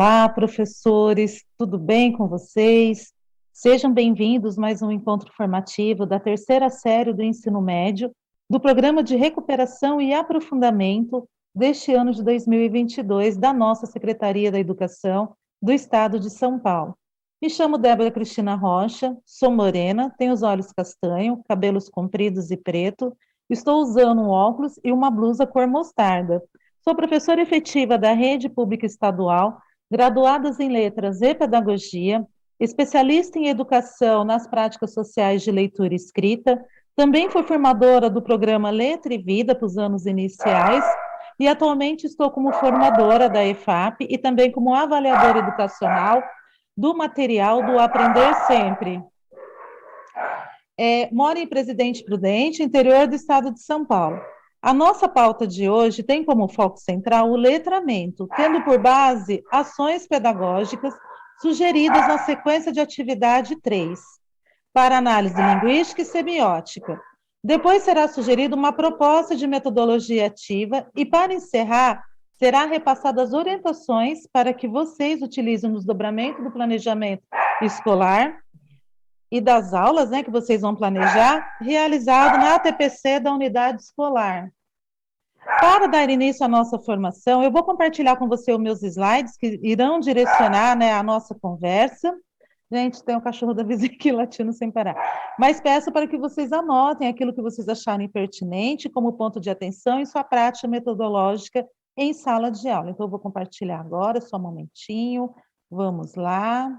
Olá, professores, tudo bem com vocês? Sejam bem-vindos a mais um encontro formativo da terceira série do ensino médio, do Programa de Recuperação e Aprofundamento deste ano de 2022 da nossa Secretaria da Educação do Estado de São Paulo. Me chamo Débora Cristina Rocha, sou morena, tenho os olhos castanho, cabelos compridos e preto, estou usando um óculos e uma blusa cor mostarda. Sou professora efetiva da Rede Pública Estadual, graduadas em Letras e Pedagogia, especialista em Educação nas práticas sociais de leitura e escrita, também fui formadora do programa Letra e Vida para os anos iniciais e atualmente estou como formadora da EFAP e também como avaliadora educacional do material do Aprender Sempre. Moro em Presidente Prudente, interior do estado de São Paulo. A nossa pauta de hoje tem como foco central o letramento, tendo por base ações pedagógicas sugeridas na sequência de atividade 3, para análise linguística e semiótica. Depois será sugerida uma proposta de metodologia ativa e, para encerrar, será repassadas orientações para que vocês utilizem no desdobramento do planejamento escolar e das aulas, que vocês vão planejar, realizado na ATPC da unidade escolar. Para dar início à nossa formação, eu vou compartilhar com você os meus slides, que irão direcionar a nossa conversa. Gente, tem um cachorro da vizinha aqui latindo sem parar. Mas peço para que vocês anotem aquilo que vocês acharem pertinente como ponto de atenção em sua prática metodológica em sala de aula. Então, eu vou compartilhar agora, só um momentinho. Vamos lá.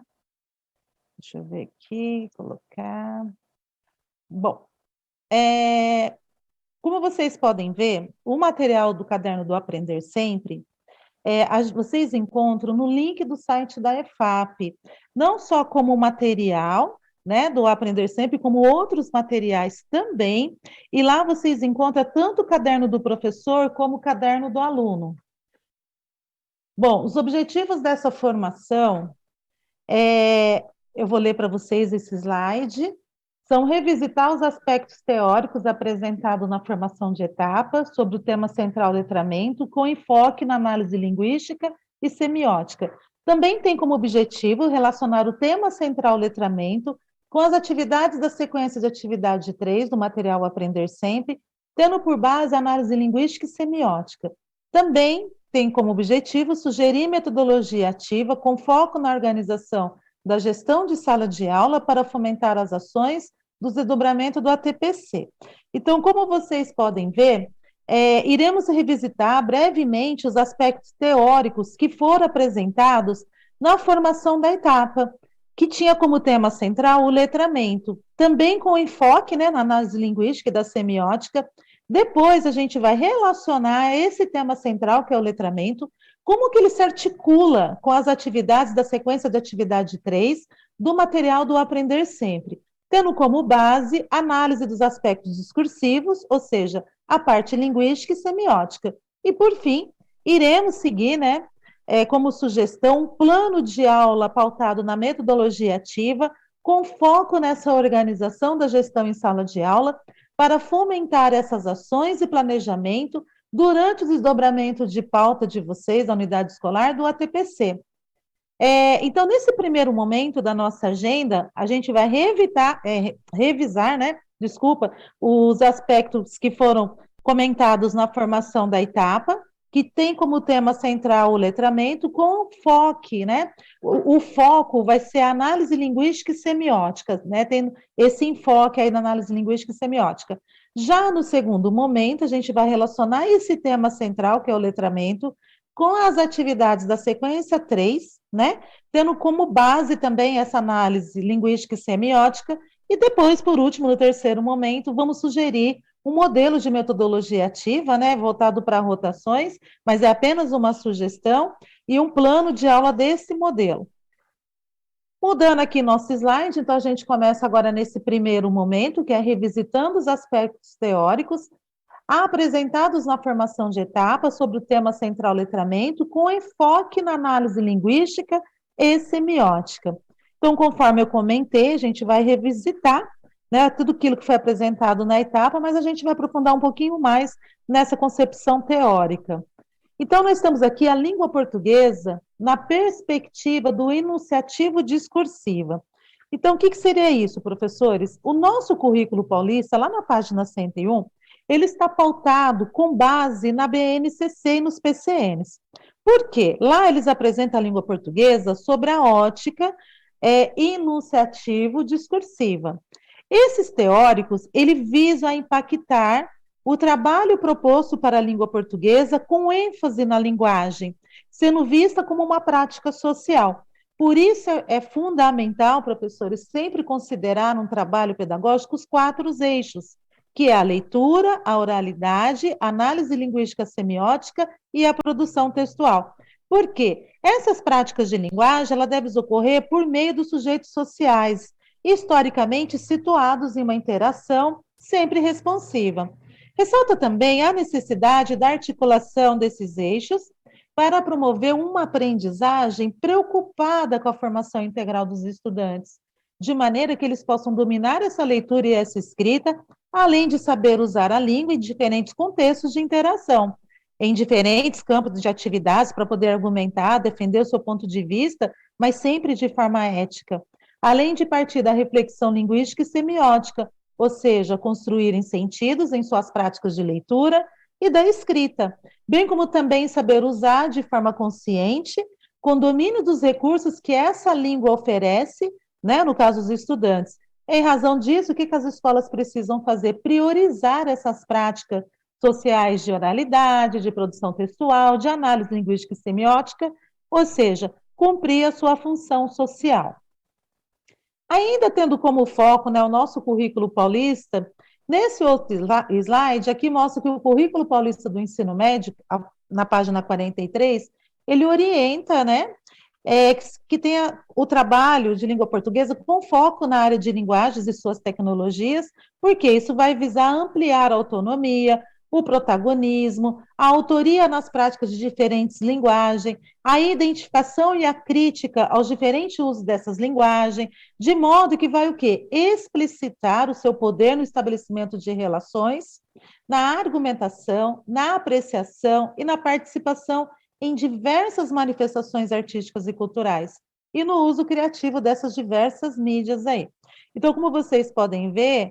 Deixa eu ver aqui, colocar. Bom, como vocês podem ver, o material do Caderno do Aprender Sempre, vocês encontram no link do site da EFAP, não só como material, do Aprender Sempre, como outros materiais também, e lá vocês encontram tanto o caderno do professor como o caderno do aluno. Bom, os objetivos dessa formação eu vou ler para vocês esse slide, são revisitar os aspectos teóricos apresentados na formação de etapa sobre o tema central letramento, com enfoque na análise linguística e semiótica. Também tem como objetivo relacionar o tema central letramento com as atividades da sequência de atividade 3 do material Aprender Sempre, tendo por base a análise linguística e semiótica. Também tem como objetivo sugerir metodologia ativa com foco na organização da gestão de sala de aula para fomentar as ações do desdobramento do ATPC. Então, como vocês podem ver, iremos revisitar brevemente os aspectos teóricos que foram apresentados na formação da etapa, que tinha como tema central o letramento, também com enfoque na análise linguística e da semiótica. Depois a gente vai relacionar esse tema central, que é o letramento, como que ele se articula com as atividades da sequência de atividade 3 do material do Aprender Sempre, tendo como base análise dos aspectos discursivos, ou seja, a parte linguística e semiótica. E, por fim, iremos seguir, como sugestão, um plano de aula pautado na metodologia ativa, com foco nessa organização da gestão em sala de aula, para fomentar essas ações e planejamento durante o desdobramento de pauta de vocês, da unidade escolar, do ATPC. Então, nesse primeiro momento da nossa agenda, a gente vai revisar, os aspectos que foram comentados na formação da etapa, que tem como tema central o letramento, com foco, O foco vai ser a análise linguística e semiótica, Tem esse enfoque aí na análise linguística e semiótica. Já no segundo momento, a gente vai relacionar esse tema central, que é o letramento, com as atividades da sequência 3, Tendo como base também essa análise linguística e semiótica, e depois, por último, no terceiro momento, vamos sugerir um modelo de metodologia ativa, voltado para rotações, mas é apenas uma sugestão, e um plano de aula desse modelo. Mudando aqui nosso slide, então a gente começa agora nesse primeiro momento, que é revisitando os aspectos teóricos apresentados na formação de etapa sobre o tema central letramento, com enfoque na análise linguística e semiótica. Então, conforme eu comentei, a gente vai revisitar tudo aquilo que foi apresentado na etapa, mas a gente vai aprofundar um pouquinho mais nessa concepção teórica. Então, nós estamos aqui a língua portuguesa na perspectiva do enunciativo discursiva. Então, o que seria isso, professores? O nosso currículo paulista, lá na página 101, ele está pautado com base na BNCC e nos PCNs. Por quê? Lá eles apresentam a língua portuguesa sobre a ótica enunciativo-discursiva. Esses teóricos, ele visam impactar o trabalho proposto para a língua portuguesa com ênfase na linguagem, sendo vista como uma prática social. Por isso é fundamental, professores, sempre considerar um trabalho pedagógico os 4 eixos, que é a leitura, a oralidade, a análise linguística semiótica e a produção textual. Por quê? Essas práticas de linguagem, ela devem ocorrer por meio dos sujeitos sociais, historicamente situados em uma interação sempre responsiva. Ressalta também a necessidade da articulação desses eixos para promover uma aprendizagem preocupada com a formação integral dos estudantes, de maneira que eles possam dominar essa leitura e essa escrita, além de saber usar a língua em diferentes contextos de interação, em diferentes campos de atividades, para poder argumentar, defender o seu ponto de vista, mas sempre de forma ética, além de partir da reflexão linguística e semiótica, ou seja, construírem sentidos em suas práticas de leitura e da escrita, bem como também saber usar de forma consciente, com domínio dos recursos que essa língua oferece, né, no caso dos estudantes. Em razão disso, o que as escolas precisam fazer? Priorizar essas práticas sociais de oralidade, de produção textual, de análise linguística e semiótica, ou seja, cumprir a sua função social. Ainda tendo como foco, né, o nosso currículo paulista, nesse outro slide, aqui mostra que o currículo paulista do ensino médio, na página 43, ele orienta, né, que tenha o trabalho de língua portuguesa com foco na área de linguagens e suas tecnologias, porque isso vai visar ampliar a autonomia, o protagonismo, a autoria nas práticas de diferentes linguagens, a identificação e a crítica aos diferentes usos dessas linguagens, de modo que vai o quê? Explicitar o seu poder no estabelecimento de relações, na argumentação, na apreciação e na participação em diversas manifestações artísticas e culturais, e no uso criativo dessas diversas mídias aí. Então, como vocês podem ver,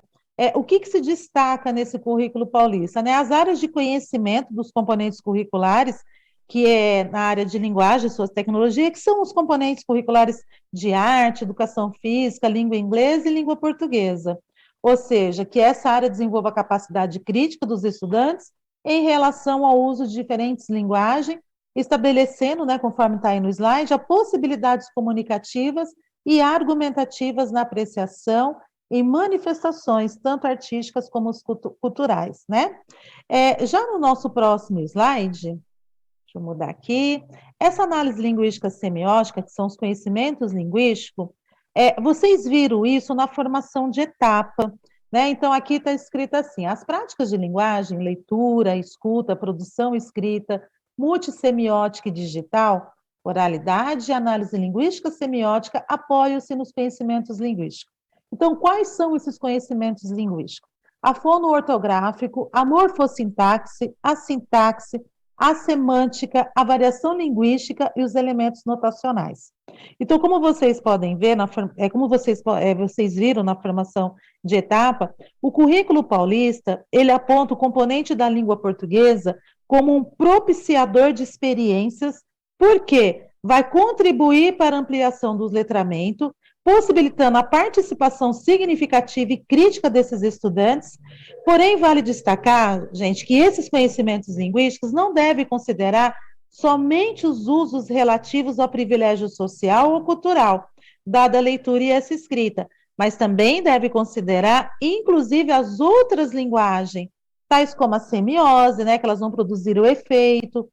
o que se destaca nesse currículo paulista? Né? As áreas de conhecimento dos componentes curriculares, que é na área de linguagem, suas tecnologias, que são os componentes curriculares de arte, educação física, língua inglesa e língua portuguesa. Ou seja, que essa área desenvolva a capacidade crítica dos estudantes em relação ao uso de diferentes linguagens, estabelecendo, né, conforme está aí no slide, as possibilidades comunicativas e argumentativas na apreciação em manifestações, tanto artísticas como culturais, né? Já no nosso próximo slide, deixa eu mudar aqui, essa análise linguística semiótica, que são os conhecimentos linguísticos, vocês viram isso na formação de etapa, né? Então, aqui está escrito assim, as práticas de linguagem, leitura, escuta, produção escrita, multissemiótica e digital, oralidade e análise linguística semiótica apoiam-se nos conhecimentos linguísticos. Então, quais são esses conhecimentos linguísticos? A fono-ortográfico, a morfossintaxe, a sintaxe, a semântica, a variação linguística e os elementos notacionais. Então, como vocês podem ver, como vocês viram na formação de etapa, o currículo paulista, ele aponta o componente da língua portuguesa como um propiciador de experiências, porque vai contribuir para a ampliação do letramento, possibilitando a participação significativa e crítica desses estudantes. Porém, vale destacar, gente, que esses conhecimentos linguísticos não devem considerar somente os usos relativos ao privilégio social ou cultural, dada a leitura e essa escrita, mas também deve considerar, inclusive, as outras linguagens, tais como a semiose, né, que elas vão produzir o efeito,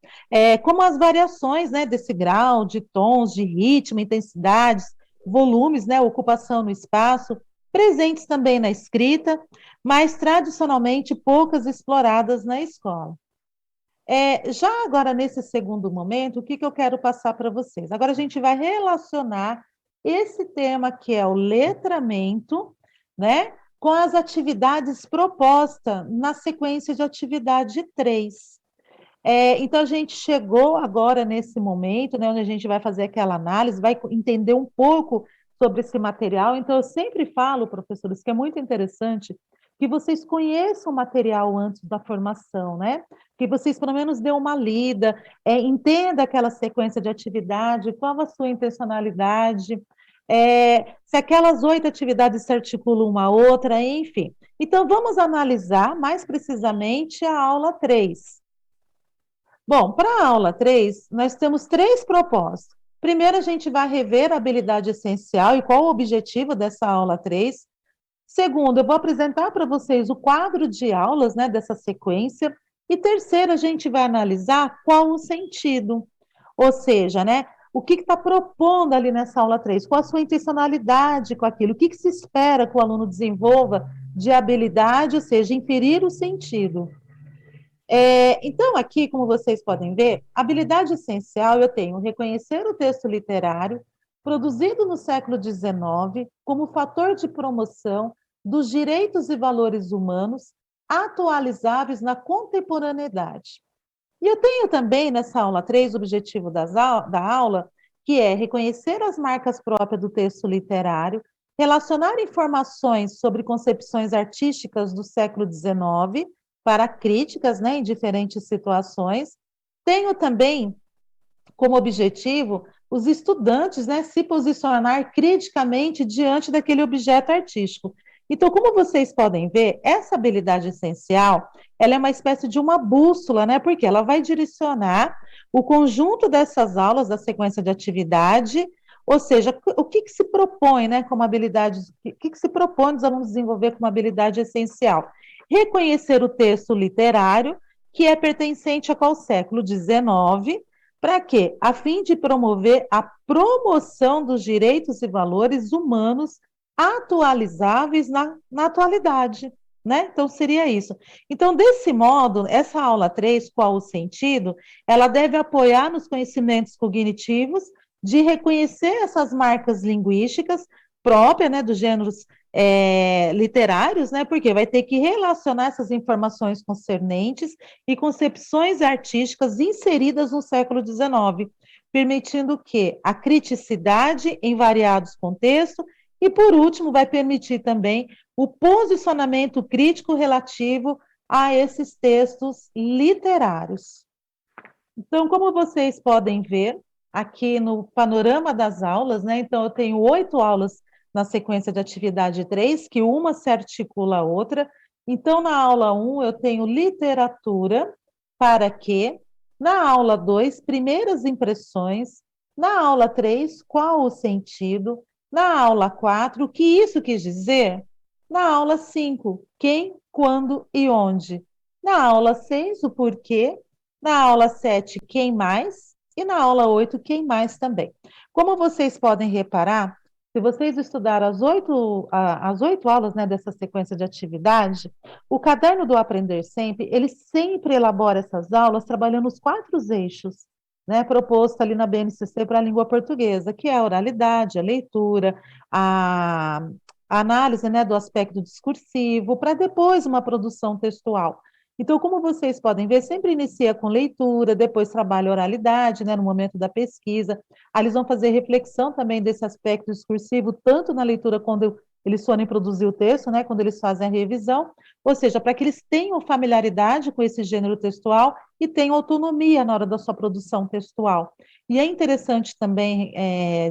como as variações, né, desse grau, de tons, de ritmo, intensidades, volumes, né, ocupação no espaço, presentes também na escrita, mas tradicionalmente poucas exploradas na escola. Já agora, nesse segundo momento, o que eu quero passar para vocês? Agora a gente vai relacionar esse tema que é o letramento, né, com as atividades propostas na sequência de atividade 3. Então, a gente chegou agora nesse momento, né, onde a gente vai fazer aquela análise, vai entender um pouco sobre esse material. Então, eu sempre falo, professores, que é muito interessante que vocês conheçam o material antes da formação, né? Que vocês, pelo menos, dêem uma lida, entenda aquela sequência de atividade, qual a sua intencionalidade, se aquelas 8 atividades se articulam uma à outra, enfim. Então, vamos analisar mais precisamente a aula 3. Bom, para a aula 3, nós temos 3 propósitos. Primeiro, a gente vai rever a habilidade essencial e qual o objetivo dessa aula 3. Segundo, eu vou apresentar para vocês o quadro de aulas, né, dessa sequência. E terceiro, a gente vai analisar qual o sentido. Ou seja, né, o que está propondo ali nessa aula 3? Qual a sua intencionalidade com aquilo? O que se espera que o aluno desenvolva de habilidade, ou seja, inferir o sentido. Então, aqui, como vocês podem ver, habilidade essencial eu tenho reconhecer o texto literário produzido no século XIX como fator de promoção dos direitos e valores humanos atualizáveis na contemporaneidade. E eu tenho também nessa aula 3 o objetivo da aula, que é reconhecer as marcas próprias do texto literário, relacionar informações sobre concepções artísticas do século XIX para críticas, né, em diferentes situações. Tenho também como objetivo os estudantes, né, se posicionar criticamente diante daquele objeto artístico. Então, como vocês podem ver, essa habilidade essencial, ela é uma espécie de uma bússola, né, porque ela vai direcionar o conjunto dessas aulas da sequência de atividade, ou seja, o que se propõe, né, como habilidade, o que se propõe os alunos desenvolver como habilidade essencial? Reconhecer o texto literário, que é pertencente a qual século? XIX, para quê? A fim de promover a promoção dos direitos e valores humanos atualizáveis na atualidade, né? Então, seria isso. Então, desse modo, essa aula 3, qual o sentido? Ela deve apoiar nos conhecimentos cognitivos de reconhecer essas marcas linguísticas próprias, né, dos gêneros literários, né? Porque vai ter que relacionar essas informações concernentes e concepções artísticas inseridas no século XIX, permitindo que a criticidade em variados contextos e, por último, vai permitir também o posicionamento crítico relativo a esses textos literários. Então, como vocês podem ver aqui no panorama das aulas, né? Então, eu tenho 8 aulas na sequência de atividade 3, que uma se articula à outra. Então, na aula 1, eu tenho literatura, para quê? Na aula 2, primeiras impressões. Na aula 3, qual o sentido? Na aula 4, o que isso quis dizer? Na aula 5, quem, quando e onde? Na aula 6, o porquê. Na aula 7, quem mais? E na aula 8, quem mais também. Como vocês podem reparar, se vocês estudarem as 8 aulas, né, dessa sequência de atividade, o caderno do Aprender Sempre, ele sempre elabora essas aulas trabalhando os 4 eixos, né, proposto ali na BNCC para a língua portuguesa, que é a oralidade, a leitura, a, a análise, né, do aspecto discursivo, para depois uma produção textual. Então, como vocês podem ver, sempre inicia com leitura, depois trabalha oralidade, né, no momento da pesquisa. Aí eles vão fazer reflexão também desse aspecto discursivo, tanto na leitura quando eles forem produzir o texto, né, quando eles fazem a revisão, ou seja, para que eles tenham familiaridade com esse gênero textual e tenham autonomia na hora da sua produção textual. E é interessante também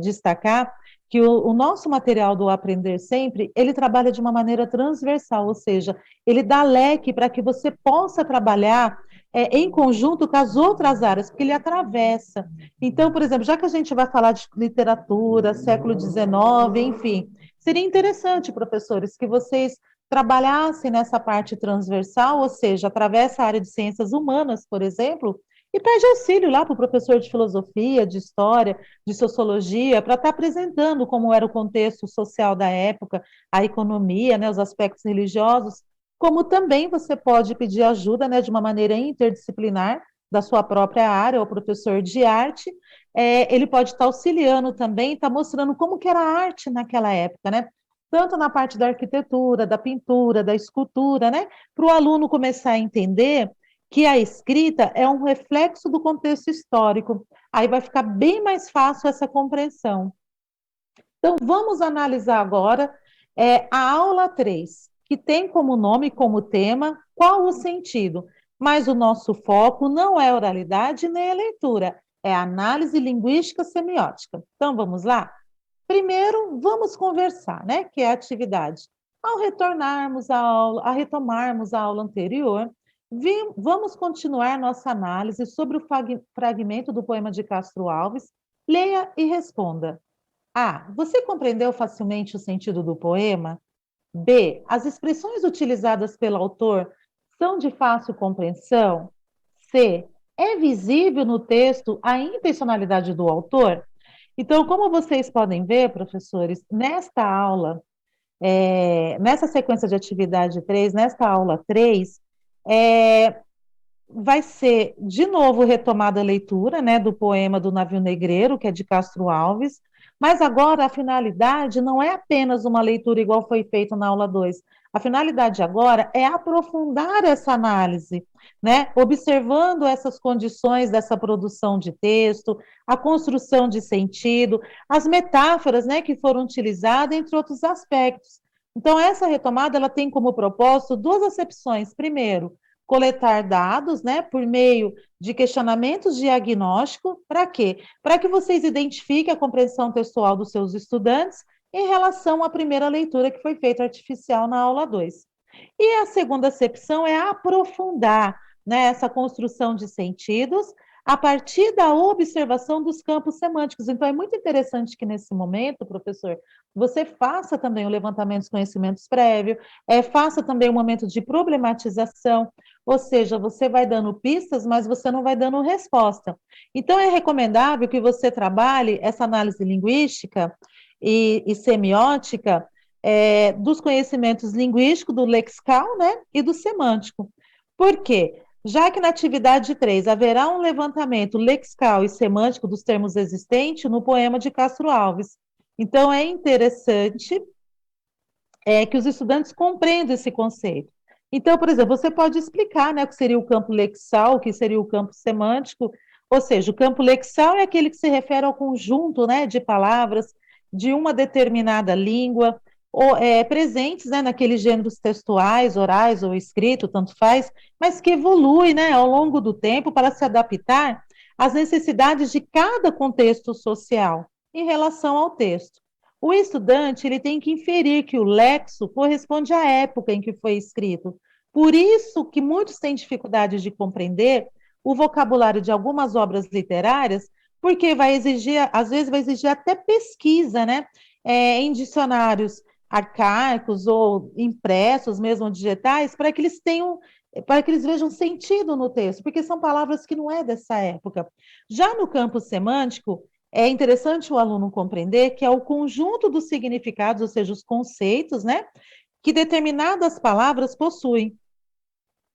destacar que o nosso material do Aprender Sempre, ele trabalha de uma maneira transversal, ou seja, ele dá leque para que você possa trabalhar em conjunto com as outras áreas, porque ele atravessa. Então, por exemplo, já que a gente vai falar de literatura, século XIX, enfim, seria interessante, professores, que vocês trabalhassem nessa parte transversal, ou seja, atravessa a área de ciências humanas, por exemplo, e pede auxílio lá para o professor de filosofia, de história, de sociologia, para estar apresentando como era o contexto social da época, a economia, né, os aspectos religiosos, como também você pode pedir ajuda, né, de uma maneira interdisciplinar da sua própria área, ao professor de arte, ele pode estar auxiliando também, estar mostrando como que era a arte naquela época, né? Tanto na parte da arquitetura, da pintura, da escultura, né? Para o aluno começar a entender que a escrita é um reflexo do contexto histórico. Aí vai ficar bem mais fácil essa compreensão. Então, vamos analisar agora a aula 3, que tem como nome, como tema, qual o sentido? Mas o nosso foco não é oralidade nem a leitura, é análise linguística semiótica. Então, vamos lá? Primeiro, vamos conversar, né? Que é a atividade. Ao retornarmos à aula, a retomarmos a aula anterior, vamos continuar nossa análise sobre o fragmento do poema de Castro Alves. Leia e responda. A. Você compreendeu facilmente o sentido do poema? B. As expressões utilizadas pelo autor são de fácil compreensão? C. É visível no texto a intencionalidade do autor? Então, como vocês podem ver, professores, nesta aula, nessa sequência de atividade 3, nesta aula 3, é, vai ser de novo retomada a leitura, né, do poema do Navio Negreiro, que é de Castro Alves, mas agora a finalidade não é apenas uma leitura igual foi feito na aula 2. A finalidade agora é aprofundar essa análise, né, observando essas condições dessa produção de texto, a construção de sentido, as metáforas, né, que foram utilizadas, entre outros aspectos. Então, essa retomada ela tem como propósito duas acepções. Primeiro, coletar dados, né, por meio de questionamentos diagnósticos, para quê? Para que vocês identifiquem a compreensão textual dos seus estudantes em relação à primeira leitura que foi feita artificial na aula 2. E a segunda acepção é aprofundar, né, essa construção de sentidos a partir da observação dos campos semânticos. Então, é muito interessante que, nesse momento, professor, você faça também o levantamento dos conhecimentos prévios, faça também um momento de problematização, ou seja, você vai dando pistas, mas você não vai dando resposta. Então, é recomendável que você trabalhe essa análise linguística e semiótica dos conhecimentos linguísticos, do lexical, né, e do semântico. Por quê? Já que na atividade 3 haverá um levantamento lexical e semântico dos termos existentes no poema de Castro Alves. Então, é interessante que os estudantes compreendam esse conceito. Então, por exemplo, você pode explicar, né, o que seria o campo lexal, o que seria o campo semântico, ou seja, o campo lexal é aquele que se refere ao conjunto, né, de palavras de uma determinada língua, ou, presentes, né, naqueles gêneros textuais, orais ou escrito, tanto faz, mas que evolui, né, ao longo do tempo para se adaptar às necessidades de cada contexto social em relação ao texto. O estudante ele tem que inferir que o lexo corresponde à época em que foi escrito. Por isso que muitos têm dificuldade de compreender o vocabulário de algumas obras literárias, porque vai exigir, às vezes vai exigir até pesquisa, né? Em dicionários arcaicos ou impressos, mesmo digitais, para que eles tenham, para que eles vejam sentido no texto, porque são palavras que não é dessa época. Já no campo semântico, é interessante o aluno compreender que é o conjunto dos significados, ou seja, os conceitos, né, que determinadas palavras possuem,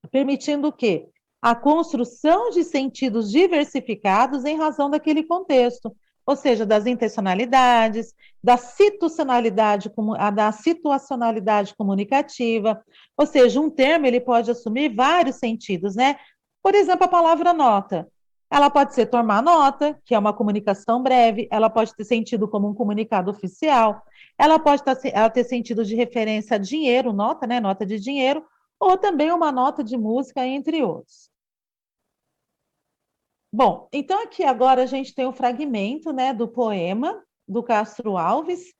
permitindo o quê? A construção de sentidos diversificados em razão daquele contexto, ou seja, das intencionalidades, da situacionalidade comunicativa, ou seja, um termo ele pode assumir vários sentidos, né? Por exemplo, a palavra nota. Ela pode ser tomar nota, que é uma comunicação breve, ela pode ter sentido como um comunicado oficial, ela pode ela ter sentido de referência a dinheiro, nota, né? Nota de dinheiro, ou também uma nota de música, entre outros. Bom, então aqui agora a gente tem o fragmento, né, do poema do Castro Alves,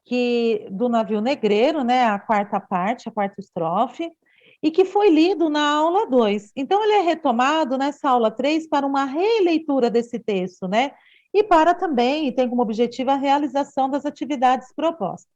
que do Navio Negreiro, né, a quarta parte, a quarta estrofe, e que foi lido na aula 2. Então ele é retomado nessa aula 3 para uma releitura desse texto, né? E para também, e tem como objetivo a realização das atividades propostas.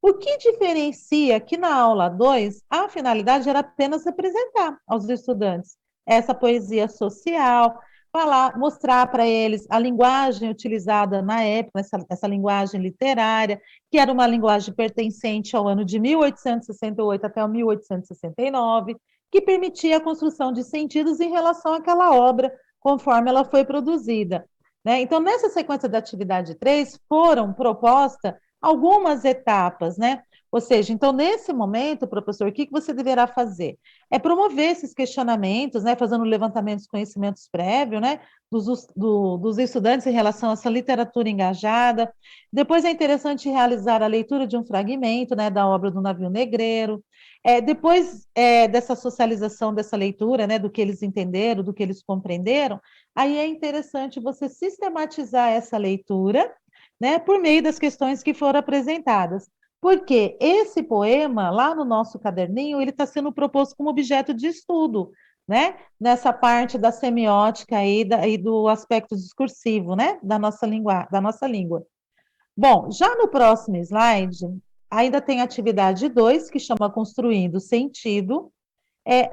O que diferencia que na aula 2 a finalidade era apenas representar aos estudantes essa poesia social, falar, mostrar para eles a linguagem utilizada na época, essa linguagem literária, que era uma linguagem pertencente ao ano de 1868 até o 1869, que permitia a construção de sentidos em relação àquela obra, conforme ela foi produzida. Né? Então, nessa sequência da atividade 3, foram propostas algumas etapas, né? Ou seja, então, nesse momento, professor, o que você deverá fazer? É promover esses questionamentos, né, fazendo levantamentos de conhecimentos prévios, né, dos estudantes em relação a essa literatura engajada. Depois é interessante realizar a leitura de um fragmento, né, da obra do Navio Negreiro. Depois dessa socialização dessa leitura, né, do que eles entenderam, do que eles compreenderam, aí é interessante você sistematizar essa leitura, né, por meio das questões que foram apresentadas. Porque esse poema, lá no nosso caderninho, ele está sendo proposto como objeto de estudo, né? Nessa parte da semiótica e do aspecto discursivo, né? Da nossa língua. Bom, já no próximo slide, ainda tem a atividade 2, que chama Construindo Sentido.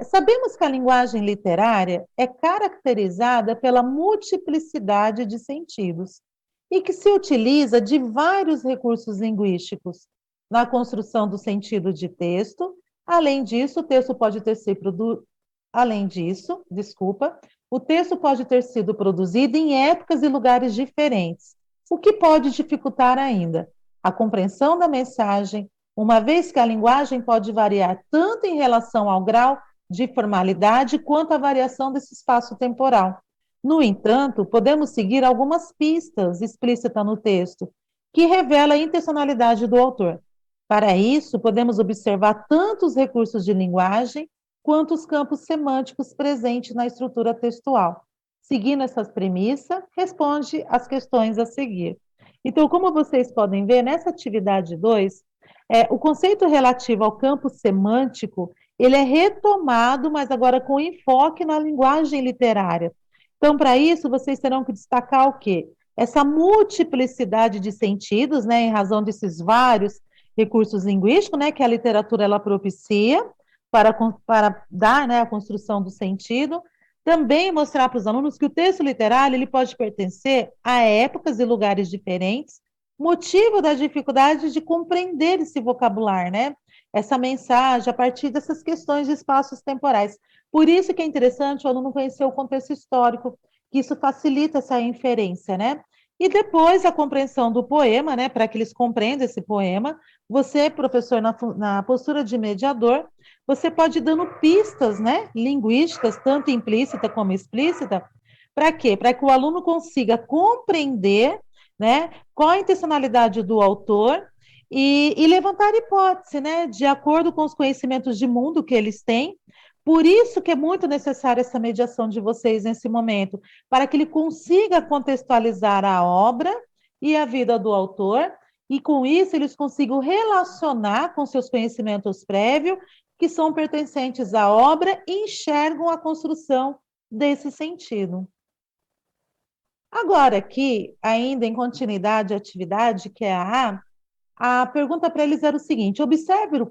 Sabemos que a linguagem literária é caracterizada pela multiplicidade de sentidos e que se utiliza de vários recursos linguísticos na construção do sentido de texto. Além disso, o texto pode ter sido Além disso, desculpa, o texto pode ter sido produzido em épocas e lugares diferentes, o que pode dificultar ainda a compreensão da mensagem, uma vez que a linguagem pode variar tanto em relação ao grau de formalidade quanto à variação desse espaço temporal. No entanto, podemos seguir algumas pistas explícitas no texto, que revela a intencionalidade do autor. Para isso, podemos observar tanto os recursos de linguagem quanto os campos semânticos presentes na estrutura textual. Seguindo essas premissas, responde às questões a seguir. Então, como vocês podem ver, nessa atividade 2, o conceito relativo ao campo semântico, ele é retomado, mas agora com enfoque na linguagem literária. Então, para isso, vocês terão que destacar o quê? Essa multiplicidade de sentidos, né, em razão desses vários recursos linguísticos, né, que a literatura ela propicia para dar, né, a construção do sentido. Também mostrar para os alunos que o texto literário ele pode pertencer a épocas e lugares diferentes, motivo da dificuldade de compreender esse vocabulário, né? Essa mensagem a partir dessas questões de espaços temporais. Por isso que é interessante o aluno conhecer o contexto histórico, que isso facilita essa inferência, né? E depois a compreensão do poema, né? Para que eles compreendam esse poema, você, professor, na postura de mediador, você pode ir dando pistas, né? Linguísticas, tanto implícita como explícita, para quê? Para que o aluno consiga compreender, né, qual a intencionalidade do autor e levantar hipótese, né, de acordo com os conhecimentos de mundo que eles têm. Por isso que é muito necessária essa mediação de vocês nesse momento, para que ele consiga contextualizar a obra e a vida do autor, e com isso eles consigam relacionar com seus conhecimentos prévios, que são pertencentes à obra, e enxergam a construção desse sentido. Agora, aqui, ainda em continuidade à atividade, que é a pergunta para eles era o seguinte: observe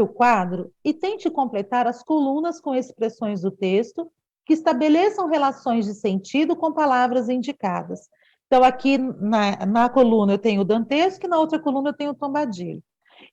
o quadro e tente completar as colunas com expressões do texto que estabeleçam relações de sentido com palavras indicadas. Então, aqui na coluna eu tenho o dantesco e na outra coluna eu tenho o tombadilho.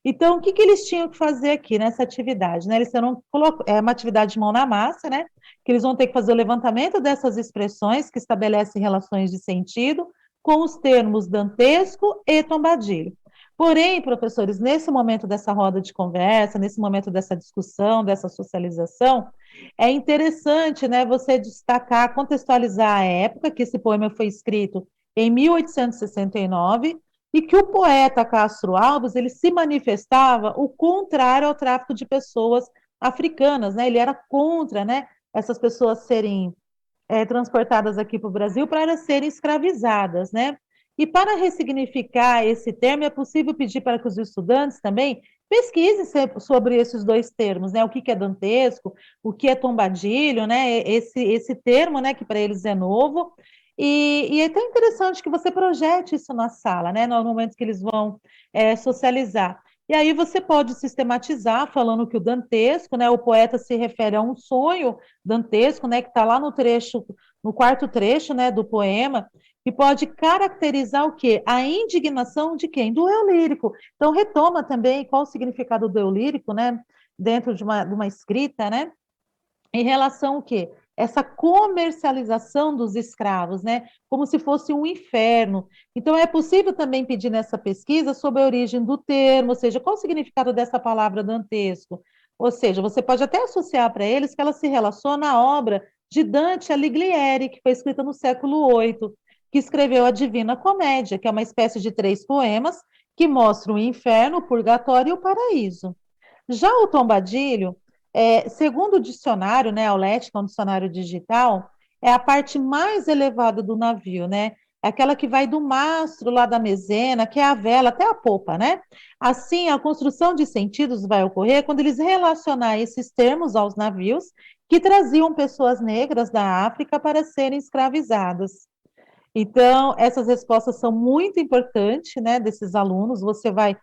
Então, o que eles tinham que fazer aqui nessa atividade? Né? Eles terão uma atividade de mão na massa, né? Que eles vão ter que fazer o levantamento dessas expressões que estabelecem relações de sentido com os termos dantesco e tombadilho. Porém, professores, nesse momento dessa roda de conversa, nesse momento dessa discussão, dessa socialização, é interessante, né, você destacar, contextualizar a época que esse poema foi escrito em 1869, e que o poeta Castro Alves ele se manifestava o contrário ao tráfico de pessoas africanas, né? Ele era contra, né, essas pessoas serem transportadas aqui para o Brasil para serem escravizadas, né? E para ressignificar esse termo, é possível pedir para que os estudantes também pesquisem sobre esses dois termos, né? O que é dantesco, o que é tombadilho, né? Esse termo, né, que para eles é novo. E é tão interessante que você projete isso na sala, né? No momento que eles vão socializar. E aí você pode sistematizar falando que o dantesco, né? O poeta se refere a um sonho dantesco, né? Que está lá no trecho, no quarto trecho, né? Do poema, que pode caracterizar o quê? A indignação de quem? Do eu lírico. Então retoma também qual o significado do eu lírico, né? Dentro de uma escrita, né? Em relação ao quê? essa comercialização dos escravos, né? Como se fosse um inferno. Então, é possível também pedir nessa pesquisa sobre a origem do termo, ou seja, qual o significado dessa palavra dantesco. Ou seja, você pode até associar para eles que ela se relaciona à obra de Dante Alighieri, que foi escrita no século VIII, que escreveu a Divina Comédia, que é uma espécie de 3 poemas que mostram o inferno, o purgatório e o paraíso. Já o tombadilho, segundo o dicionário, né, Aulete, que é um dicionário digital, é a parte mais elevada do navio, né? É aquela que vai do mastro lá da mezena, que é a vela, até a popa, né? Assim, a construção de sentidos vai ocorrer quando eles relacionar esses termos aos navios que traziam pessoas negras da África para serem escravizadas. Então, essas respostas são muito importantes, né, desses alunos. Você vai,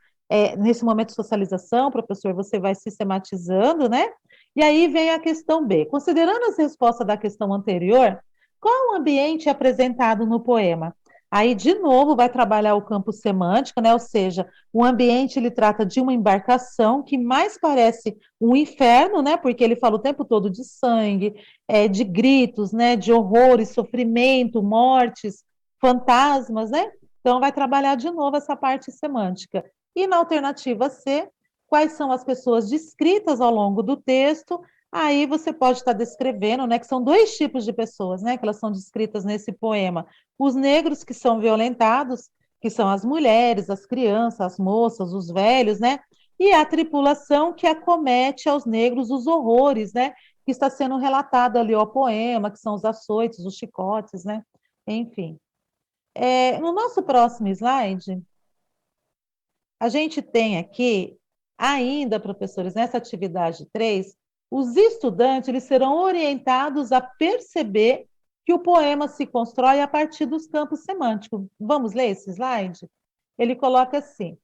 nesse momento de socialização, professor, você vai sistematizando, né? E aí vem a questão B. Considerando as respostas da questão anterior, qual o ambiente apresentado no poema? Aí, de novo, vai trabalhar o campo semântico, né? Ou seja, o ambiente ele trata de uma embarcação que mais parece um inferno, né? Porque ele fala o tempo todo de sangue, de gritos, né? De horrores, sofrimento, mortes, fantasmas, né? Então, vai trabalhar de novo essa parte semântica. E na alternativa C, quais são as pessoas descritas ao longo do texto? Aí você pode estar descrevendo, né, que são 2 tipos de pessoas, né, que elas são descritas nesse poema. Os negros que são violentados, que são as mulheres, as crianças, as moças, os velhos, né? E a tripulação que acomete aos negros os horrores, né? Que está sendo relatado ali ao poema, que são os açoites, os chicotes, né? Enfim. No nosso próximo slide, a gente tem aqui, ainda, professores, nessa atividade 3, os estudantes eles serão orientados a perceber que o poema se constrói a partir dos campos semânticos. Vamos ler esse slide? Ele coloca assim: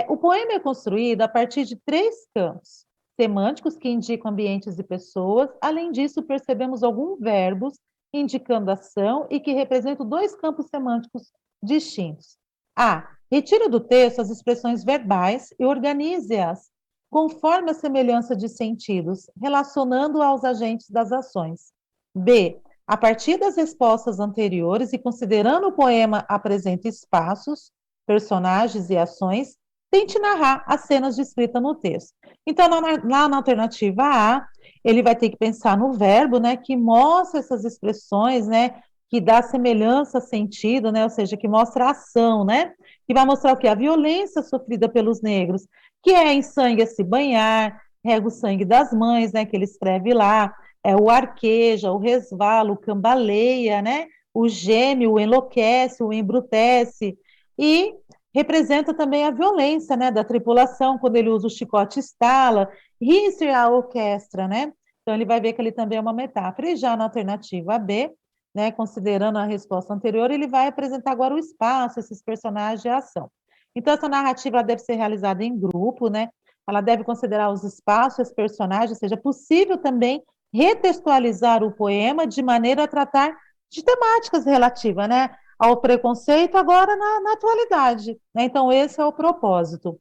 o poema é construído a partir de 3 campos semânticos que indicam ambientes e pessoas. Além disso, percebemos alguns verbos indicando ação e que representam 2 campos semânticos distintos. A. Retire do texto as expressões verbais e organize-as conforme a semelhança de sentidos, relacionando aos agentes das ações. B. A partir das respostas anteriores e considerando o poema apresenta espaços, personagens e ações, tente narrar as cenas descritas no texto. Então, lá na alternativa A, ele vai ter que pensar no verbo, né, que mostra essas expressões, né, que dá semelhança, sentido, né, ou seja, que mostra a ação, né, que vai mostrar o quê? A violência sofrida pelos negros, que é em sangue a se banhar, rega o sangue das mães, né, que ele escreve lá, o arqueja, o resvala, o cambaleia, né, o geme, o enlouquece, o embrutece, e representa também a violência, né, da tripulação, quando ele usa o chicote estala, ri-se a orquestra, né, então ele vai ver que ele também é uma metáfora, e já na alternativa B, né, considerando a resposta anterior, ele vai apresentar agora o espaço, esses personagens e a ação. Então, essa narrativa deve ser realizada em grupo, né? Ela deve considerar os espaços, os personagens, ou seja, é possível também retextualizar o poema de maneira a tratar de temáticas relativas, né, ao preconceito agora na atualidade, né? Então, esse é o propósito.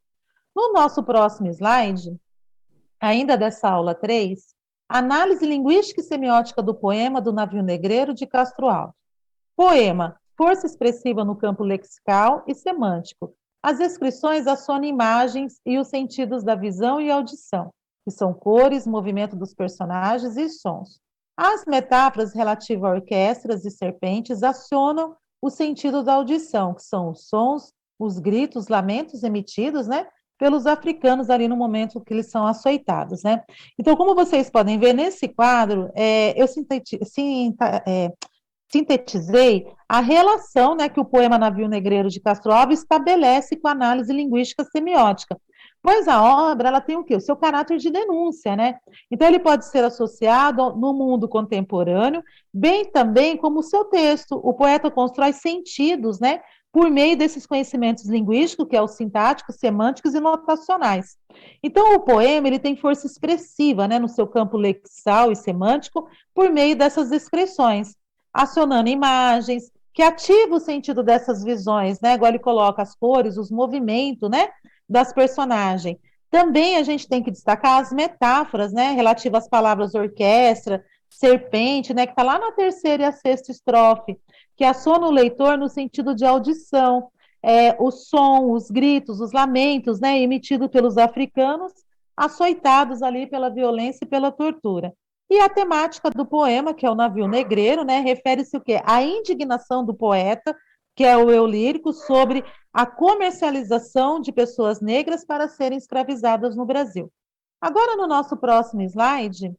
No nosso próximo slide, ainda dessa aula 3, análise linguística e semiótica do poema do Navio Negreiro de Castro Alves. Poema, força expressiva no campo lexical e semântico. As descrições acionam imagens e os sentidos da visão e audição, que são cores, movimento dos personagens e sons. As metáforas relativas a orquestras e serpentes acionam o sentido da audição, que são os sons, os gritos, lamentos emitidos, né, pelos africanos ali no momento que eles são açoitados, né? Então, como vocês podem ver nesse quadro, eu sintetizei a relação, né, que o poema Navio Negreiro de Castro Alves estabelece com a análise linguística semiótica. Pois a obra ela tem o quê? O seu caráter de denúncia, né? Então ele pode ser associado no mundo contemporâneo, bem também como o seu texto. O poeta constrói sentidos, né? Por meio desses conhecimentos linguísticos, que é os sintáticos, semânticos e notacionais. Então o poema ele tem força expressiva, né, no seu campo lexal e semântico, por meio dessas expressões acionando imagens, que ativa o sentido dessas visões, né? Igual ele coloca as cores, os movimentos, né? Das personagens. Também a gente tem que destacar as metáforas, né? Relativas às palavras orquestra, serpente, né, que está lá na terceira e a sexta estrofe, que assona o leitor no sentido de audição, o som, os gritos, os lamentos, né, emitidos pelos africanos, açoitados ali pela violência e pela tortura. E a temática do poema, que é o navio negreiro, né, refere-se o quê? À indignação do poeta, que é o eu lírico, sobre a comercialização de pessoas negras para serem escravizadas no Brasil. Agora, no nosso próximo slide,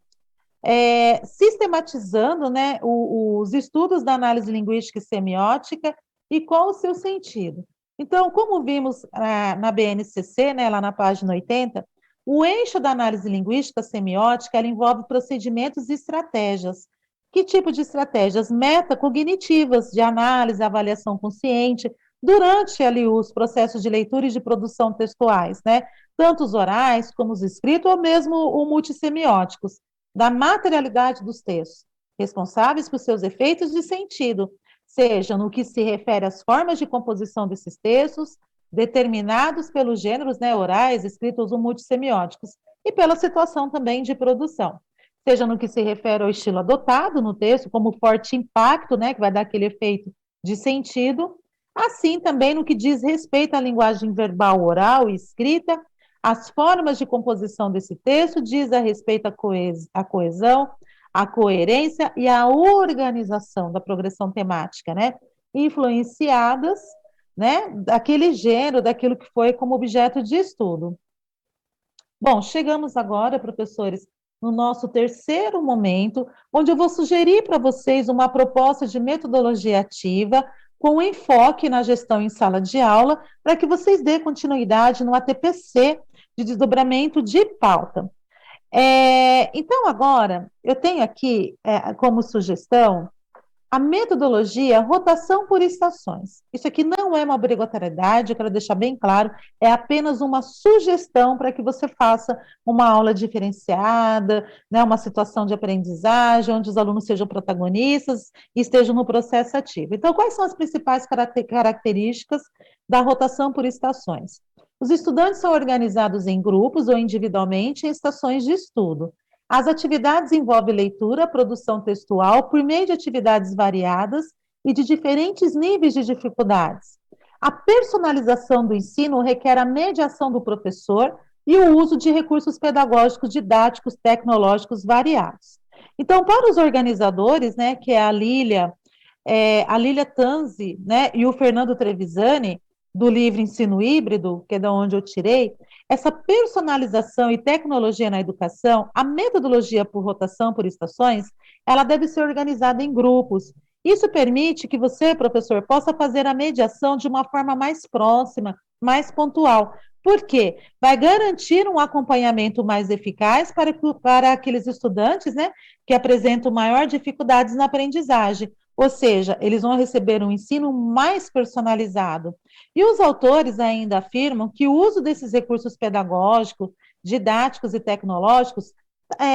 sistematizando, né, os estudos da análise linguística e semiótica e qual o seu sentido. Então, como vimos na BNCC, né, lá na página 80, o eixo da análise linguística semiótica ela envolve procedimentos e estratégias. Que tipo de estratégias? Metacognitivas, de análise, avaliação consciente, durante ali os processos de leitura e de produção textuais, né? Tanto os orais como os escritos, ou mesmo os multissemióticos da materialidade dos textos, responsáveis por seus efeitos de sentido, seja no que se refere às formas de composição desses textos, determinados pelos gêneros, né, orais, escritos ou multissemióticos, e pela situação também de produção, seja no que se refere ao estilo adotado no texto, como forte impacto, né, que vai dar aquele efeito de sentido, assim também no que diz respeito à linguagem verbal, oral e escrita, as formas de composição desse texto diz a respeito à coesão, à coerência e à organização da progressão temática, né? Influenciadas, né, daquele gênero, daquilo que foi como objeto de estudo. Bom, chegamos agora, professores, no nosso terceiro momento, onde eu vou sugerir para vocês uma proposta de metodologia ativa com enfoque na gestão em sala de aula, para que vocês dêem continuidade no ATPC de desdobramento de pauta. Então, agora, eu tenho aqui como sugestão a metodologia rotação por estações. Isso aqui não é uma obrigatoriedade, eu quero deixar bem claro, é apenas uma sugestão para que você faça uma aula diferenciada, né, uma situação de aprendizagem, onde os alunos sejam protagonistas e estejam no processo ativo. Então, quais são as principais características da rotação por estações? Os estudantes são organizados em grupos ou individualmente em estações de estudo. As atividades envolvem leitura, produção textual, por meio de atividades variadas e de diferentes níveis de dificuldades. A personalização do ensino requer a mediação do professor e o uso de recursos pedagógicos, didáticos, tecnológicos variados. Então, para os organizadores, né, que é a Lília Tanzi, né, e o Fernando Trevisani, do livro Ensino Híbrido, que é de onde eu tirei, essa personalização e tecnologia na educação, a metodologia por rotação por estações, ela deve ser organizada em grupos. Isso permite que você, professor, possa fazer a mediação de uma forma mais próxima, mais pontual. Por quê? Vai garantir um acompanhamento mais eficaz para aqueles estudantes, né, que apresentam maior dificuldades na aprendizagem. Ou seja, eles vão receber um ensino mais personalizado. E os autores ainda afirmam que o uso desses recursos pedagógicos, didáticos e tecnológicos,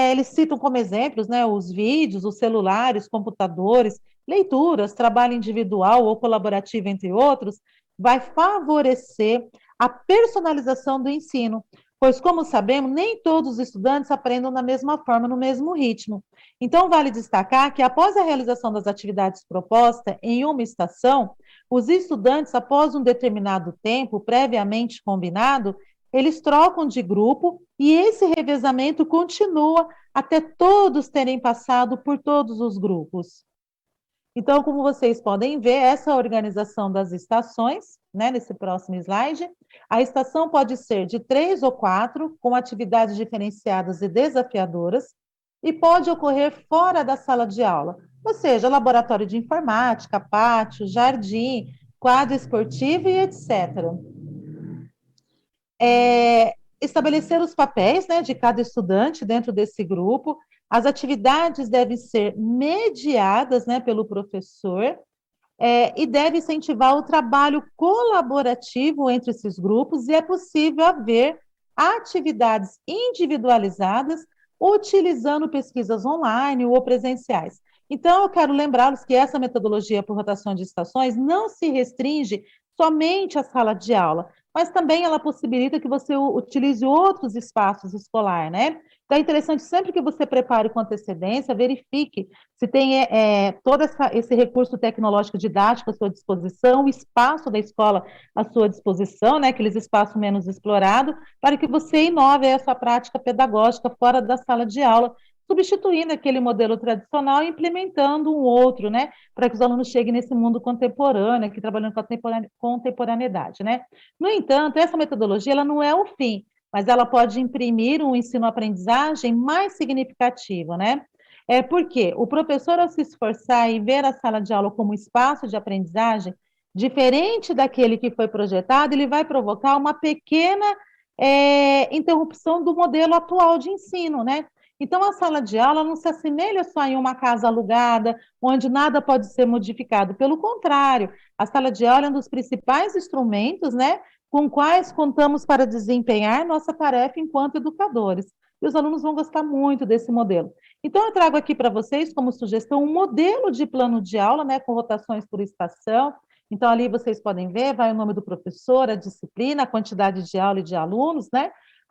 eles citam como exemplos, né, os vídeos, os celulares, computadores, leituras, trabalho individual ou colaborativo, entre outros, vai favorecer a personalização do ensino, pois, como sabemos, nem todos os estudantes aprendem da mesma forma, no mesmo ritmo. Então, vale destacar que, após a realização das atividades propostas em uma estação, os estudantes, após um determinado tempo previamente combinado, eles trocam de grupo e esse revezamento continua até todos terem passado por todos os grupos. Então, como vocês podem ver, essa organização das estações, né, nesse próximo slide, a estação pode ser de 3 ou 4, com atividades diferenciadas e desafiadoras, e pode ocorrer fora da sala de aula, ou seja, laboratório de informática, pátio, jardim, quadra esportiva e etc. Estabelecer os papéis, né, de cada estudante dentro desse grupo. As atividades devem ser mediadas, né, pelo professor e deve incentivar o trabalho colaborativo entre esses grupos, e é possível haver atividades individualizadas utilizando pesquisas online ou presenciais. Então, eu quero lembrá-los que essa metodologia por rotação de estações não se restringe somente à sala de aula, mas também ela possibilita que você utilize outros espaços escolar, né? Então é interessante sempre que você prepare com antecedência, verifique se tem todo esse recurso tecnológico didático à sua disposição, o espaço da escola à sua disposição, né? Aqueles espaços menos explorados, para que você inove a sua prática pedagógica fora da sala de aula, substituindo aquele modelo tradicional e implementando um outro, né? Para que os alunos cheguem nesse mundo contemporâneo, aqui trabalhando com a contemporaneidade, né? No entanto, essa metodologia ela não é o fim, mas ela pode imprimir um ensino-aprendizagem mais significativo, né? Porque o professor, ao se esforçar e ver a sala de aula como espaço de aprendizagem, diferente daquele que foi projetado, ele vai provocar uma pequena interrupção do modelo atual de ensino, né? Então, a sala de aula não se assemelha só em uma casa alugada, onde nada pode ser modificado. Pelo contrário, a sala de aula é um dos principais instrumentos, né, com quais contamos para desempenhar nossa tarefa enquanto educadores. E os alunos vão gostar muito desse modelo. Então, eu trago aqui para vocês, como sugestão, um modelo de plano de aula, né, com rotações por estação. Então, ali vocês podem ver, vai o nome do professor, a disciplina, a quantidade de aula e de alunos, né?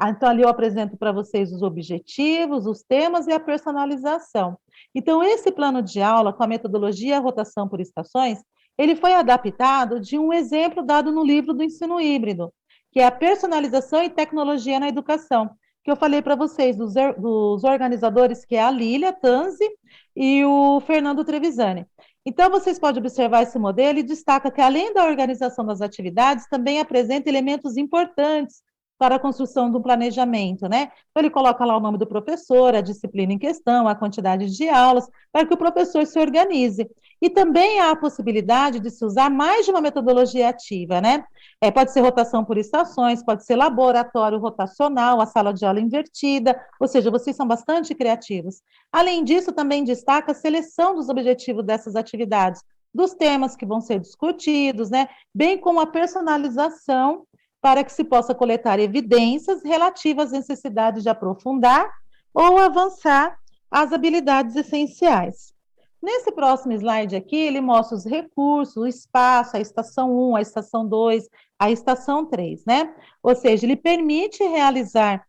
Então, ali eu apresento para vocês os objetivos, os temas e a personalização. Então, esse plano de aula, com a metodologia rotação por estações, ele foi adaptado de um exemplo dado no livro do ensino híbrido, que é a personalização e tecnologia na educação, que eu falei para vocês, dos organizadores, que é a Lília Tanzi e o Fernando Trevisani. Então, vocês podem observar esse modelo e destaca que, além da organização das atividades, também apresenta elementos importantes para a construção do planejamento, né? Então, ele coloca lá o nome do professor, a disciplina em questão, a quantidade de aulas, para que o professor se organize. E também há a possibilidade de se usar mais de uma metodologia ativa, né? Pode ser rotação por estações, pode ser laboratório rotacional, a sala de aula invertida, ou seja, vocês são bastante criativos. Além disso, também destaca a seleção dos objetivos dessas atividades, dos temas que vão ser discutidos, né? Bem como a personalização para que se possa coletar evidências relativas às necessidades de aprofundar ou avançar as habilidades essenciais. Nesse próximo slide aqui, ele mostra os recursos, o espaço, a estação 1, a estação 2, a estação 3, né? Ou seja, ele permite realizar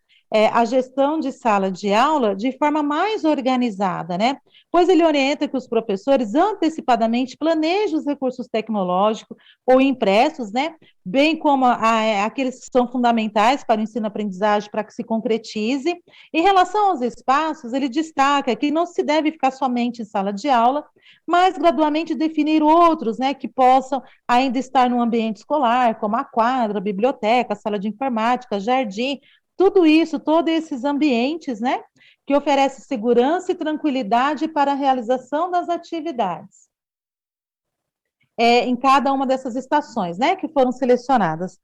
a gestão de sala de aula de forma mais organizada, né? Pois ele orienta que os professores antecipadamente planejem os recursos tecnológicos ou impressos, né? Bem como aqueles que são fundamentais para o ensino-aprendizagem para que se concretize. Em relação aos espaços, ele destaca que não se deve ficar somente em sala de aula, mas gradualmente definir outros, né, que possam ainda estar no ambiente escolar, como a quadra, a biblioteca, a sala de informática, jardim, tudo isso, todos esses ambientes, né, que oferecem segurança e tranquilidade para a realização das atividades. Em cada uma dessas estações, né, que foram selecionadas.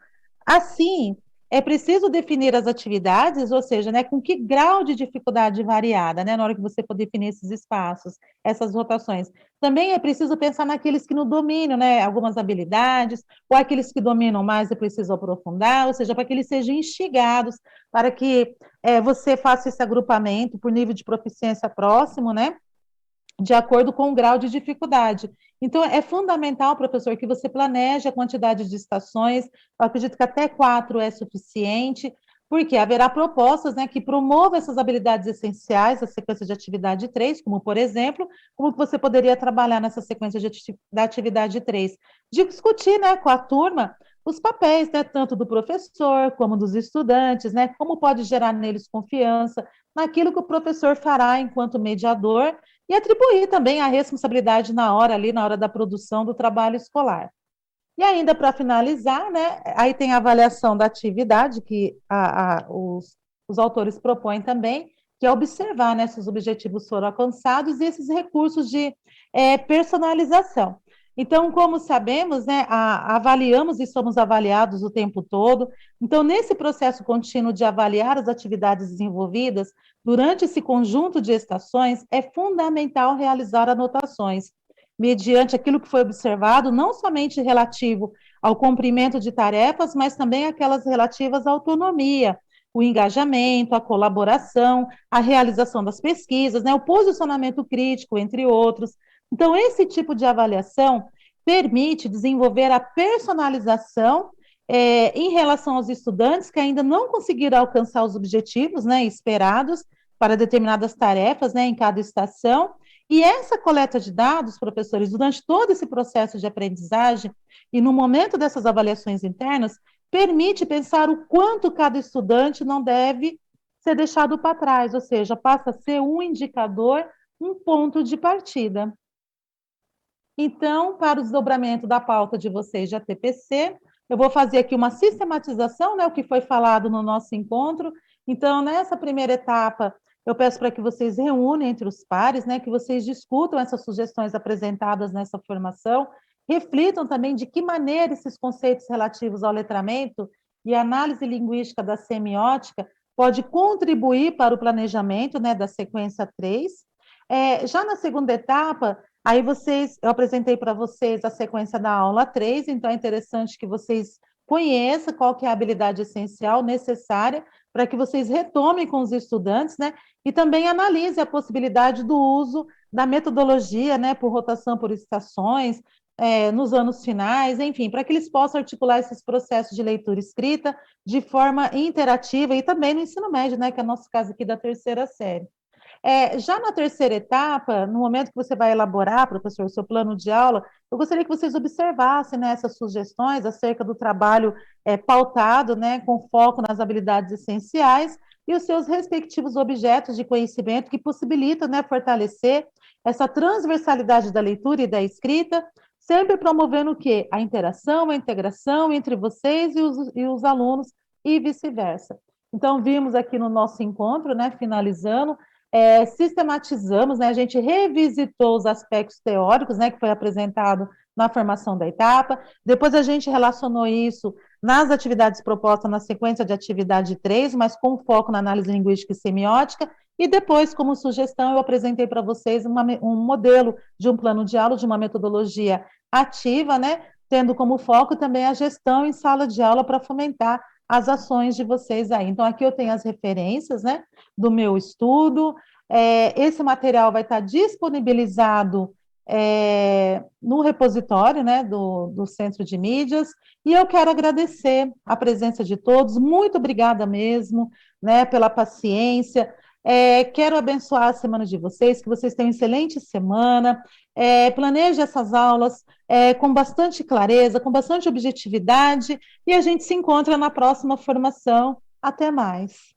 Assim, é preciso definir as atividades, ou seja, né, com que grau de dificuldade variada, né, na hora que você for definir esses espaços, essas rotações. Também é preciso pensar naqueles que não dominam, né, algumas habilidades, ou aqueles que dominam mais e precisam aprofundar, ou seja, para que eles sejam instigados, para que você faça esse agrupamento por nível de proficiência próximo, né, de acordo com o grau de dificuldade. Então, é fundamental, professor, que você planeje a quantidade de estações. Eu acredito que até 4 é suficiente, porque haverá propostas, né, que promovam essas habilidades essenciais, a sequência de atividade 3, como, por exemplo, como que você poderia trabalhar nessa sequência da atividade 3? Discutir, né, com a turma os papéis, né, tanto do professor como dos estudantes, né, como pode gerar neles confiança naquilo que o professor fará enquanto mediador e atribuir também a responsabilidade na hora ali, na hora da produção do trabalho escolar. E ainda para finalizar, né, aí tem a avaliação da atividade que os autores propõem também, que é observar, né, se os objetivos foram alcançados e esses recursos de personalização. Então, como sabemos, né, avaliamos e somos avaliados o tempo todo. Então, nesse processo contínuo de avaliar as atividades desenvolvidas durante esse conjunto de estações, é fundamental realizar anotações, mediante aquilo que foi observado, não somente relativo ao cumprimento de tarefas, mas também aquelas relativas à autonomia, o engajamento, a colaboração, a realização das pesquisas, né, o posicionamento crítico, entre outros. Então, esse tipo de avaliação permite desenvolver a personalização Em relação aos estudantes que ainda não conseguiram alcançar os objetivos, né, esperados para determinadas tarefas, né, em cada estação, e essa coleta de dados, professores, durante todo esse processo de aprendizagem e no momento dessas avaliações internas, permite pensar o quanto cada estudante não deve ser deixado para trás, ou seja, passa a ser um indicador, um ponto de partida. Então, para o desdobramento da pauta de vocês de ATPC, eu vou fazer aqui uma sistematização, né, o que foi falado no nosso encontro. Então, nessa primeira etapa, eu peço para que vocês reúnem entre os pares, né, que vocês discutam essas sugestões apresentadas nessa formação, reflitam também de que maneira esses conceitos relativos ao letramento e análise linguística da semiótica pode contribuir para o planejamento, né, da sequência 3. Já na segunda etapa, aí eu apresentei para vocês a sequência da aula 3, então é interessante que vocês conheçam qual que é a habilidade essencial necessária para que vocês retomem com os estudantes, né? E também analise a possibilidade do uso da metodologia, né, por rotação por estações, nos anos finais, enfim, para que eles possam articular esses processos de leitura e escrita de forma interativa e também no ensino médio, né, que é o nosso caso aqui da terceira série. Já na terceira etapa, no momento que você vai elaborar, professor, o seu plano de aula, eu gostaria que vocês observassem, né, essas sugestões acerca do trabalho pautado, né, com foco nas habilidades essenciais e os seus respectivos objetos de conhecimento que possibilitam, né, fortalecer essa transversalidade da leitura e da escrita, sempre promovendo o quê? A interação, a integração entre vocês e os alunos e vice-versa. Então, vimos aqui no nosso encontro, né, finalizando, sistematizamos, né, a gente revisitou os aspectos teóricos, né, que foi apresentado na formação da etapa, depois a gente relacionou isso nas atividades propostas na sequência de atividade 3, mas com foco na análise linguística e semiótica, e depois, como sugestão, eu apresentei para vocês um modelo de um plano de aula, de uma metodologia ativa, né, tendo como foco também a gestão em sala de aula para fomentar as ações de vocês aí. Então, aqui eu tenho as referências, né, do meu estudo. Esse material vai estar disponibilizado no repositório, né, do Centro de Mídias, e eu quero agradecer a presença de todos, muito obrigada mesmo, né, pela paciência. Quero abençoar a semana de vocês, que vocês tenham uma excelente semana, planeje essas aulas com bastante clareza, com bastante objetividade, e a gente se encontra na próxima formação. Até mais.